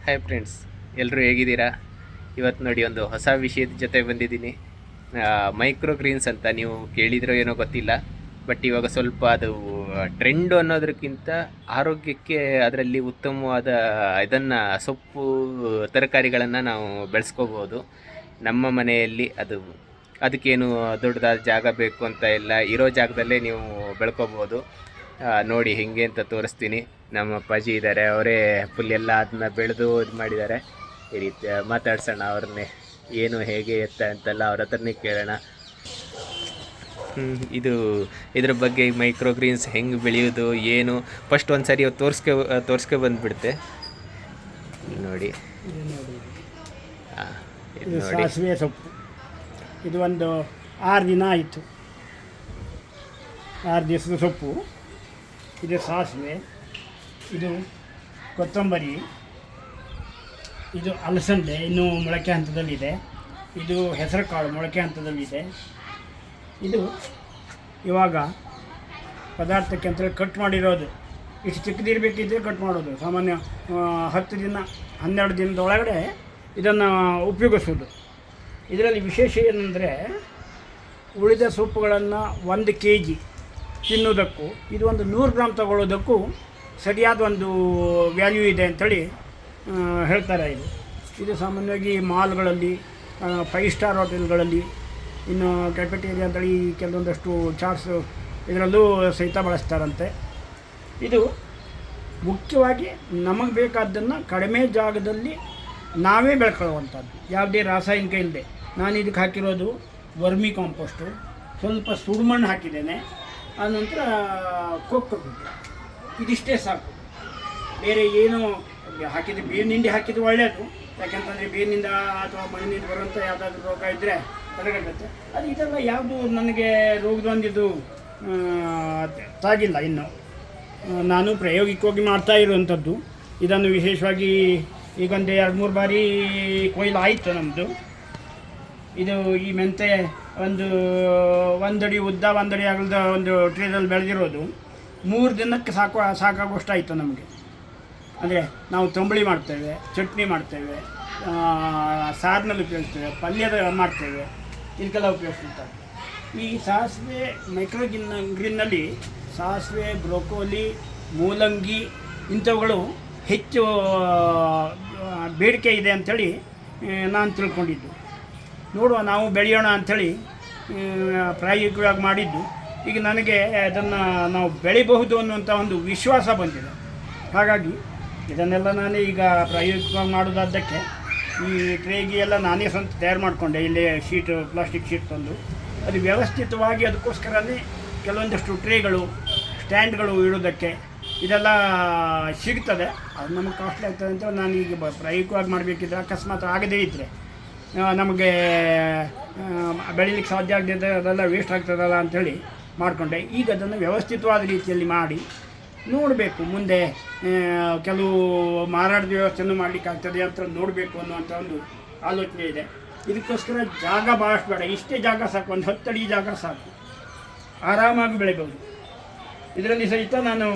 Hi friends, ಎಲ್ಲರೂ ಹೇಗಿದ್ದೀರಾ? ಇವತ್ತು ನೋಡಿ ಒಂದು ಹೊಸ ವಿಷಯದ ಜೊತೆ ಬಂದಿದ್ದೀನಿ. ಮೈಕ್ರೋ ಗ್ರೀನ್ಸ್ ಅಂತ ನೀವು ಕೇಳಿದ್ರೋ ಏನೋ ಗೊತ್ತಿಲ್ಲ, ಬಟ್ ಇವಾಗ ಸ್ವಲ್ಪ ಅದು ಟ್ರೆಂಡು ಅನ್ನೋದಕ್ಕಿಂತ ಆರೋಗ್ಯಕ್ಕೆ ಅದರಲ್ಲಿ ಉತ್ತಮವಾದ ಇದನ್ನು ಸೊಪ್ಪು ತರಕಾರಿಗಳನ್ನು ನಾವು ಬೆಳೆಸ್ಕೋಬೋದು ನಮ್ಮ ಮನೆಯಲ್ಲಿ. ಅದಕ್ಕೇನು ದೊಡ್ಡದಾದ ಜಾಗ ಬೇಕು ಅಂತ ಇಲ್ಲ, ಇರೋ ಜಾಗದಲ್ಲೇ ನೀವು ಬೆಳ್ಕೋಬೋದು. ನೋಡಿ ಹೇಗೆ ಅಂತ ತೋರಿಸ್ತೀನಿ. ನಮ್ಮ ಅಪ್ಪಾಜಿ ಇದ್ದಾರೆ, ಅವರೇ ಫುಲ್ ಎಲ್ಲ ಅದನ್ನ ಬೆಳೆದು ಇದು ಮಾಡಿದ್ದಾರೆ. ಈ ರೀತಿ ಮಾತಾಡ್ಸೋಣ ಅವ್ರನ್ನೇ, ಏನು ಹೇಗೆ ಎತ್ತ ಅಂತೆಲ್ಲ ಅವ್ರ ಹತ್ರನೇ ಕೇಳೋಣ. ಇದ್ರ ಬಗ್ಗೆ ಮೈಕ್ರೋ ಗ್ರೀನ್ಸ್ ಹೆಂಗೆ ಬೆಳೆಯೋದು ಏನು ಫಸ್ಟ್ ಒಂದು ಸರಿ ತೋರಿಸ್ಕೊ ಬಂದುಬಿಡುತ್ತೆ ನೋಡಿ. ಇದು ಸಾಸಿವೆ ಸೊಪ್ಪು. ಇದು ಒಂದು 6 ದಿನ ಆಯಿತು, 6 ದಿವಸದ ಸೊಪ್ಪು. ಇದು ಸಾಸಿವೆ, ಇದು ಕೊತ್ತಂಬರಿ, ಇದು ಅಲಸಂದೆ ಇನ್ನೂ ಮೊಳಕೆ ಹಂತದಲ್ಲಿದೆ, ಇದು ಹೆಸರು ಕಾಳು ಮೊಳಕೆ ಹಂತದಲ್ಲಿದೆ. ಇದು ಇವಾಗ ಪದಾರ್ಥಕ್ಕೆ ಅಂತೇಳಿ ಕಟ್ ಮಾಡಿರೋದು. ಇಷ್ಟು ಚಿಕ್ಕದಿರಬೇಕಿದ್ರೆ ಕಟ್ ಮಾಡೋದು. ಸಾಮಾನ್ಯ 10 ದಿನ 12 ದಿನದ ಒಳಗಡೆ ಇದನ್ನು ಉಪಯೋಗಿಸೋದು. ಇದರಲ್ಲಿ ವಿಶೇಷ ಏನಂದರೆ, ಉಳಿದ ಸೊಪ್ಪುಗಳನ್ನು 1 kg ತಿನ್ನೋದಕ್ಕೂ ಇದು ಒಂದು 100 ಗ್ರಾಮ್ ತಗೊಳ್ಳೋದಕ್ಕೂ ಸರಿಯಾದ ಒಂದು ವ್ಯಾಲ್ಯೂ ಇದೆ ಅಂಥೇಳಿ ಹೇಳ್ತಾರೆ. ಇದು ಸಾಮಾನ್ಯವಾಗಿ ಮಾಲ್ಗಳಲ್ಲಿ, 5 ಸ್ಟಾರ್ ಹೋಟೆಲ್ಗಳಲ್ಲಿ, ಇನ್ನು ಕ್ಯಾಫೆಟೇರಿಯಾ ಅಂತೇಳಿ ಕೆಲವೊಂದಷ್ಟು ಚಾಟ್ಸ್ ಇದರಲ್ಲೂ ಸಹಿತ ಬಳಸ್ತಾರಂತೆ. ಇದು ಮುಖ್ಯವಾಗಿ ನಮಗೆ ಬೇಕಾದ್ದನ್ನು ಕಡಿಮೆ ಜಾಗದಲ್ಲಿ ನಾವೇ ಬೆಳ್ಕೊಳ್ಳುವಂಥದ್ದು, ಯಾವುದೇ ರಾಸಾಯನಿಕ ಇಲ್ಲದೆ. ನಾನು ಇದಕ್ಕೆ ಹಾಕಿರೋದು ವರ್ಮಿ ಕಾಂಪೋಸ್ಟು, ಸ್ವಲ್ಪ ಸುಡುಮಣ್ಣು ಹಾಕಿದ್ದೇನೆ, ಆನಂತರ ಕೊಕ್ಕೋ ಗುಡ್ಡೆ. ಇದಿಷ್ಟೇ ಸಾಕು, ಬೇರೆ ಏನು ಹಾಕಿದರೆ ಬೇವಿನಿಂದ ಹಾಕಿದರೆ ಒಳ್ಳೆಯದು. ಯಾಕೆಂತಂದರೆ ಬೇವಿನಿಂದ ಅಥವಾ ಮಣ್ಣಿನಿಂದ ಬರುವಂಥ ಯಾವುದಾದ್ರೂ ರೋಗ ಇದ್ದರೆ ತಡೆಗಟ್ಟುತ್ತೆ. ಅದು ಇದೆಲ್ಲ ಯಾವುದು ನನಗೆ ರೋಗದೊಂದಿದು ತಾಗಿಲ್ಲ ಇನ್ನು. ನಾನು ಪ್ರಾಯೋಗಿಕವಾಗಿ ಮಾಡ್ತಾ ಇರುವಂಥದ್ದು. ಇದನ್ನು ವಿಶೇಷವಾಗಿ ಈಗೊಂದು 2-3 ಬಾರಿ ಕೊಯ್ಲು ಆಯಿತು ನಮ್ಮದು. ಇದು ಈ ಮೆಂತೆ ಒಂದು 1 ಅಡಿ ಉದ್ದ 1 ಅಡಿ ಅಗಲದ ಒಂದು ಟ್ರೇದಲ್ಲಿ ಬೆಳೆದಿರೋದು 3 ದಿನಕ್ಕೆ ಸಾಕಾಗುವಷ್ಟು ಆಯಿತು ನಮಗೆ. ಅಂದರೆ ನಾವು ತಂಬಳಿ ಮಾಡ್ತೇವೆ, ಚಟ್ನಿ ಮಾಡ್ತೇವೆ, ಸಾರಿನಲ್ಲಿ ಉಪಯೋಗಿಸ್ತೇವೆ, ಪಲ್ಯದ ಮಾಡ್ತೇವೆ, ಇದಕ್ಕೆಲ್ಲ ಉಪಯೋಗಿಸ್ತಾರೆ. ಈ ಸಾಸಿವೆ ಮೈಕ್ರೋ ಗ್ರೀನ್ನಲ್ಲಿ ಸಾಸಿವೆ, ಬ್ರೊಕೋಲಿ, ಮೂಲಂಗಿ ಇಂಥವುಗಳು ಹೆಚ್ಚು ಬೇಡಿಕೆ ಇದೆ ಅಂಥೇಳಿ ನಾನು ತಿಳ್ಕೊಂಡಿದ್ದು. ನೋಡುವ, ನಾವು ಬೆಳೆಯೋಣ ಅಂಥೇಳಿ ಪ್ರಾಯೋಗಿಕವಾಗಿ ಮಾಡಿದ್ದು. ಈಗ ನನಗೆ ಅದನ್ನು ನಾವು ಬೆಳಿಬಹುದು ಅನ್ನುವಂಥ ಒಂದು ವಿಶ್ವಾಸ ಬಂದಿದೆ. ಹಾಗಾಗಿ ಇದನ್ನೆಲ್ಲ ನಾನೇ ಈಗ ಪ್ರಾಯೋಗಿಕವಾಗಿ ಮಾಡೋದಾದ್ದಕ್ಕೆ ಈ ಟ್ರೇಗೆ ಎಲ್ಲ ನಾನೇ ಸ್ವಂತ ತಯಾರು ಮಾಡಿಕೊಂಡೆ. ಇಲ್ಲೇ ಪ್ಲಾಸ್ಟಿಕ್ ಶೀಟ್ ತಂದು ಅದು ವ್ಯವಸ್ಥಿತವಾಗಿ ಅದಕ್ಕೋಸ್ಕರನೇ ಕೆಲವೊಂದಷ್ಟು ಟ್ರೇಗಳು, ಸ್ಟ್ಯಾಂಡ್ಗಳು ಇಡೋದಕ್ಕೆ ಇದೆಲ್ಲ ಸಿಗ್ತದೆ. ಅದು ನಮಗೆ ಕಾಸ್ಟ್ಲಿ ಆಗ್ತದೆ ಅಂತ ನಾನು ಈಗ ಪ್ರಾಯೋಗಿಕವಾಗಿ ಮಾಡಬೇಕಿದ್ರೆ, ಅಕಸ್ಮಾತ್ ಆಗದೇ ಇದ್ದರೆ ನಮಗೆ ಬೆಳೀಲಿಕ್ಕೆ ಸಾಧ್ಯ ಆಗದಿದ್ದರೆ ಅದೆಲ್ಲ ವೇಸ್ಟ್ ಆಗ್ತದಲ್ಲ ಅಂಥೇಳಿ ಮಾಡಿಕೊಂಡೆ. ಈಗ ಅದನ್ನು ವ್ಯವಸ್ಥಿತವಾದ ರೀತಿಯಲ್ಲಿ ಮಾಡಿ ನೋಡಬೇಕು, ಮುಂದೆ ಕೆಲವು ಮಾರಾಟದ ವ್ಯವಸ್ಥೆಯನ್ನು ಮಾಡಲಿಕ್ಕಾಗ್ತದೆ ಅಂತ ನೋಡಬೇಕು ಅನ್ನುವಂಥ ಒಂದು ಆಲೋಚನೆ ಇದೆ. ಇದಕ್ಕೋಸ್ಕರ ಜಾಗ ಭಾಳಷ್ಟು ಬೇಡ, ಇಷ್ಟೇ ಜಾಗ ಸಾಕು, ಒಂದು 10 ಅಡಿ ಜಾಗ ಸಾಕು, ಆರಾಮಾಗಿ ಬೆಳಿಬೋದು. ಇದರಲ್ಲಿ ಸಹಿತ ನಾನು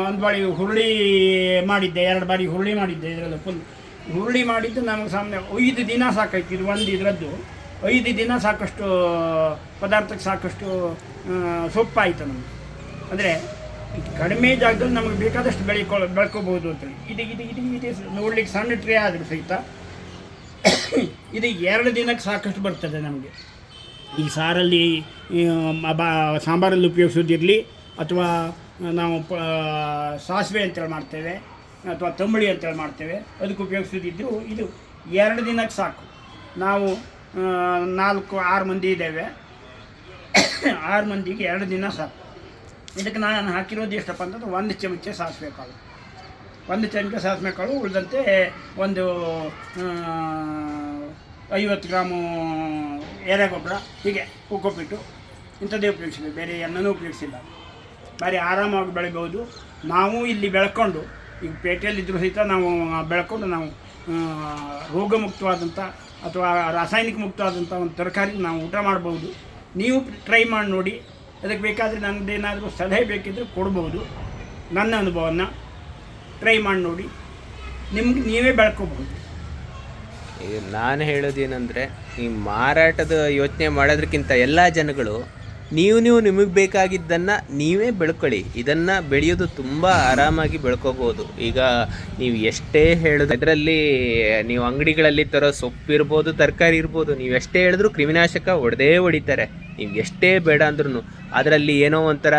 ಒಂದು ಬಾರಿ ಹುರುಳಿ ಮಾಡಿದ್ದೆ, 2 ಬಾರಿ ಹುರುಳಿ ಮಾಡಿದ್ದೆ. ಇದರಲ್ಲಿ ಫುಲ್ ಹುರುಳಿ ಮಾಡಿದ್ದು ನಮಗೆ ಸಾಮಾನ್ಯ 5 ದಿನ ಸಾಕಾಯ್ತು. ಇದು ಒಂದು ಇದರದ್ದು 5 ದಿನ ಸಾಕಷ್ಟು ಪದಾರ್ಥಕ್ಕೆ ಸಾಕಷ್ಟು ಸೊಪ್ಪಾಯಿತು ನಮಗೆ. ಅಂದರೆ ಕಡಿಮೆ ಜಾಗದಲ್ಲಿ ನಮಗೆ ಬೇಕಾದಷ್ಟು ಬೆಳ್ಕೋಬೋದು ಅಂತೇಳಿ. ಇದು ನೋಡ್ಲಿಕ್ಕೆ ಸಣ್ಣ ಟ್ರೇ ಆದರೂ ಸಹಿತ ಇದು 2 ದಿನಕ್ಕೆ ಸಾಕಷ್ಟು ಬರ್ತದೆ ನಮಗೆ. ಈ ಸಾರಲ್ಲಿ ಸಾಂಬಾರಲ್ಲಿ ಉಪಯೋಗಿಸೋದಿರಲಿ, ಅಥವಾ ನಾವು ಸಾಸಿವೆ ಅಂತೇಳಿ ಮಾಡ್ತೇವೆ, ಅಥವಾ ತಂಬಳಿ ಅಂತೇಳಿ ಮಾಡ್ತೇವೆ, ಅದಕ್ಕೆ ಉಪಯೋಗಿಸೋದಿದ್ದು ಇದು 2 ದಿನಕ್ಕೆ ಸಾಕು. ನಾವು 4-6 ಮಂದಿ ಇದ್ದೇವೆ, 6 ಮಂದಿಗೆ 2 ದಿನ ಸಾಕು. ಇದಕ್ಕೆ ನಾನು ಹಾಕಿರೋದು ಎಷ್ಟಪ್ಪ ಅಂತಂದ್ರೆ 1 ಚಮಚ ಸಾಸಿವೆ ಕಾಳು, 1 ಚಮಚ ಸಾಸಿವೆ ಕಾಳು, ಉಳಿದಂತೆ ಒಂದು 50 ಗ್ರಾಮು ಎರೆಗೊಬ್ಬರ, ಹೀಗೆ ಕೋಕೋಪಿಟ್ಟು ಇಂಥದ್ದೇ ಉಪಯೋಗಿಸಿದೆ, ಬೇರೆ ಏನನ್ನೂ ಉಪಯೋಗಿಸಿಲ್ಲ. ಭಾರಿ ಆರಾಮಾಗಿ ಬೆಳಿಬೋದು. ನಾವು ಇಲ್ಲಿ ಬೆಳ್ಕೊಂಡು, ಈಗ ಪೇಟೆಯಲ್ಲಿದ್ದರೂ ಸಹಿತ ನಾವು ಬೆಳ್ಕೊಂಡು ನಾವು ರೋಗಮುಕ್ತವಾದಂಥ ಅಥವಾ ರಾಸಾಯನಿಕ ಮುಕ್ತವಾದಂಥ ಒಂದು ತರಕಾರಿ ನಾವು ಊಟ ಮಾಡ್ಬೋದು. ನೀವು ಟ್ರೈ ಮಾಡಿ ನೋಡಿ. ಅದಕ್ಕೆ ಬೇಕಾದರೆ ನನ್ನದೇನಾದರೂ ಸಲಹೆ ಬೇಕಿದ್ದರೆ ಕೊಡ್ಬೋದು. ನನ್ನ ಅನುಭವವನ್ನು ಟ್ರೈ ಮಾಡಿ ನೋಡಿ. ನಿಮ್ಗೆ ನೀವೇ ಬೆಳ್ಕೋಬಹುದು. ಈಗ ನಾನು ಹೇಳೋದೇನೆಂದರೆ, ಈ ಮಾರಾಟದ ಯೋಚನೆ ಮಾಡೋದಕ್ಕಿಂತ ಎಲ್ಲ ಜನಗಳು ನೀವು ನಿಮಗೆ ಬೇಕಾಗಿದ್ದನ್ನು ನೀವೇ ಬೆಳ್ಕೊಳ್ಳಿ. ಇದನ್ನು ಬೆಳೆಯೋದು ತುಂಬ ಆರಾಮಾಗಿ ಬೆಳ್ಕೋಬೋದು. ಈಗ ನೀವು ಎಷ್ಟೇ ಹೇಳೋದು, ಇದರಲ್ಲಿ ನೀವು ಅಂಗಡಿಗಳಲ್ಲಿ ತರೋ ಸೊಪ್ಪಿರ್ಬೋದು, ತರಕಾರಿ ಇರ್ಬೋದು, ನೀವು ಎಷ್ಟೇ ಹೇಳಿದ್ರು ಕ್ರಿಮಿನಾಶಕ ಹೊಡಿತಾರೆ. ನೀವು ಎಷ್ಟೇ ಬೇಡ ಅಂದ್ರೂ ಅದರಲ್ಲಿ ಏನೋ ಒಂಥರ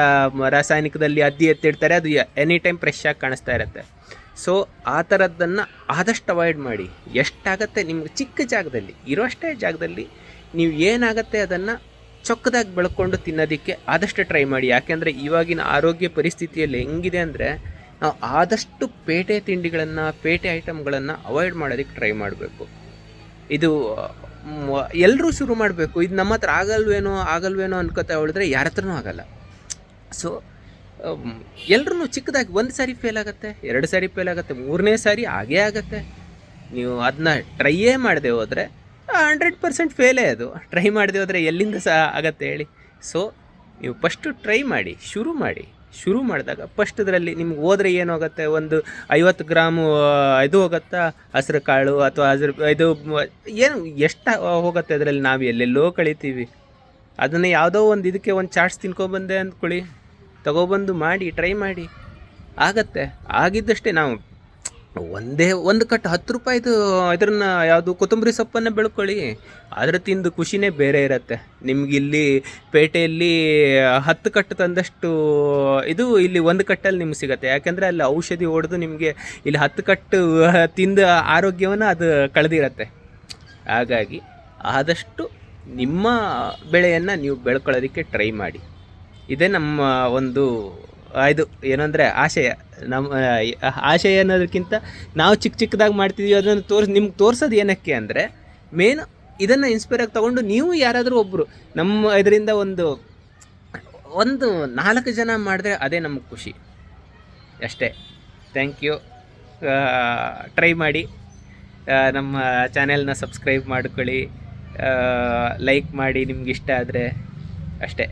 ರಾಸಾಯನಿಕದಲ್ಲಿ ಎತ್ತಿಡ್ತಾರೆ, ಅದು ಎನಿ ಟೈಮ್ ಫ್ರೆಶ್ ಆಗಿ ಕಾಣಿಸ್ತಾ ಇರುತ್ತೆ. ಸೊ ಆ ಥರದ್ದನ್ನು ಆದಷ್ಟು ಅವಾಯ್ಡ್ ಮಾಡಿ. ಎಷ್ಟಾಗತ್ತೆ ನಿಮ್ಗೆ ಚಿಕ್ಕ ಜಾಗದಲ್ಲಿ ಇರೋಷ್ಟೇ ಜಾಗದಲ್ಲಿ ನೀವು ಏನಾಗುತ್ತೆ ಅದನ್ನು ಚೊಕ್ಕದಾಗಿ ಬೆಳ್ಕೊಂಡು ತಿನ್ನೋದಕ್ಕೆ ಆದಷ್ಟು ಟ್ರೈ ಮಾಡಿ. ಯಾಕೆಂದರೆ ಇವಾಗಿನ ಆರೋಗ್ಯ ಪರಿಸ್ಥಿತಿಯಲ್ಲಿ ಹೆಂಗಿದೆ ಅಂದರೆ, ನಾವು ಆದಷ್ಟು ಪೇಟೆ ತಿಂಡಿಗಳನ್ನು, ಪೇಟೆ ಐಟಮ್ಗಳನ್ನು ಅವಾಯ್ಡ್ ಮಾಡೋದಕ್ಕೆ ಟ್ರೈ ಮಾಡಬೇಕು. ಇದು ಎಲ್ಲರೂ ಶುರು ಮಾಡಬೇಕು. ಇದು ನಮ್ಮ ಹತ್ರ ಆಗಲ್ವೇನೋ ಅನ್ಕೋತಾ ಹೇಳಿದ್ರೆ ಯಾರ ಹತ್ರನೂ ಆಗಲ್ಲ. ಸೊ ಎಲ್ಲರೂ ಚಿಕ್ಕದಾಗಿ 1 ಸಾರಿ ಫೇಲ್ ಆಗುತ್ತೆ, 2 ಸಾರಿ ಫೇಲ್ ಆಗುತ್ತೆ, 3ನೇ ಸಾರಿ ಆಗೇ ಆಗುತ್ತೆ. ನೀವು ಅದನ್ನ ಟ್ರೈಯೇ ಮಾಡದೆ ಹೋದರೆ 100% ಫೇಲೇ. ಅದು ಟ್ರೈ ಮಾಡದೆ ಹೋದರೆ ಎಲ್ಲಿಂದ ಸಹ ಆಗತ್ತೆ ಹೇಳಿ. ಸೊ ನೀವು ಫಸ್ಟು ಟ್ರೈ ಮಾಡಿ, ಶುರು ಮಾಡಿದಾಗ ಫಸ್ಟದ್ರಲ್ಲಿ ನಿಮ್ಗೆ ಹೋದರೆ ಏನಾಗುತ್ತೆ, ಒಂದು 50 ಗ್ರಾಮು ಇದು ಹೋಗುತ್ತಾ ಹಸಿರು ಕಾಳು, ಅಥವಾ ಇದು ಏನು ಎಷ್ಟು ಹೋಗುತ್ತೆ ಅದರಲ್ಲಿ. ನಾವು ಎಲ್ಲೆಲ್ಲೋ ಕಳಿತೀವಿ. ಅದನ್ನು ಯಾವುದೋ ಒಂದು ಇದಕ್ಕೆ ಒಂದು ಚಾಟ್ಸ್ ತಿನ್ಕೊಬಂದೆ ಅಂದ್ಕೊಳ್ಳಿ, ತಗೊಬಂದು ಮಾಡಿ, ಟ್ರೈ ಮಾಡಿ, ಆಗತ್ತೆ. ಆಗಿದ್ದಷ್ಟೇ. ನಾವು ಒಂದು ಕಟ್ಟು 10 ರೂಪಾಯಿದು ಇದನ್ನು ಯಾವುದು ಕೊತ್ತಂಬರಿ ಸೊಪ್ಪನ್ನು ಬೆಳ್ಕೊಳ್ಳಿ, ಅದರ ತಿಂದು ಖುಷಿನೇ ಬೇರೆ ಇರುತ್ತೆ. ನಿಮಗಿಲ್ಲಿ ಪೇಟೆಯಲ್ಲಿ 10 ಕಟ್ಟು ತಂದಷ್ಟು ಇದು ಇಲ್ಲಿ 1 ಕಟ್ಟಲ್ಲಿ ನಿಮ್ಗೆ ಸಿಗುತ್ತೆ. ಯಾಕೆಂದರೆ ಅಲ್ಲಿ ಔಷಧಿ ಹೊಡೆದು ನಿಮಗೆ ಇಲ್ಲಿ 10 ಕಟ್ಟು ತಿಂದ ಆರೋಗ್ಯವನ್ನು ಅದು ಕಳೆದಿರುತ್ತೆ. ಹಾಗಾಗಿ ಆದಷ್ಟು ನಿಮ್ಮ ಬೆಳೆಯನ್ನು ನೀವು ಬೆಳ್ಕೊಳ್ಳೋದಕ್ಕೆ ಟ್ರೈ ಮಾಡಿ. ಇದೇ ನಮ್ಮ ಒಂದು ಇದು ಏನಂದರೆ ಆಶಯ. ನಮ್ಮ ಆಶಯ ಅನ್ನೋದಕ್ಕಿಂತ ನಾವು ಚಿಕ್ಕದಾಗಿ ಮಾಡ್ತಿದ್ದೀವಿ ಅದನ್ನು ನಿಮ್ಗೆ ತೋರಿಸೋದು ಏನಕ್ಕೆ ಅಂದರೆ, ಮೇನ್ ಇದನ್ನು ಇನ್ಸ್ಪೈರಾಗಿ ತೊಗೊಂಡು ನೀವು ಯಾರಾದರೂ ಒಬ್ಬರು ನಮ್ಮ ಇದರಿಂದ ಒಂದು 4 ಜನ ಮಾಡಿದ್ರೆ ಅದೇ ನಮಗೆ ಖುಷಿ ಅಷ್ಟೇ. Thank you. ಟ್ರೈ ಮಾಡಿ. ನಮ್ಮ ಚಾನೆಲ್ನ ಸಬ್ಸ್ಕ್ರೈಬ್ ಮಾಡ್ಕೊಳ್ಳಿ, ಲೈಕ್ ಮಾಡಿ ನಿಮ್ಗೆ ಇಷ್ಟ ಆದರೆ ಅಷ್ಟೇ.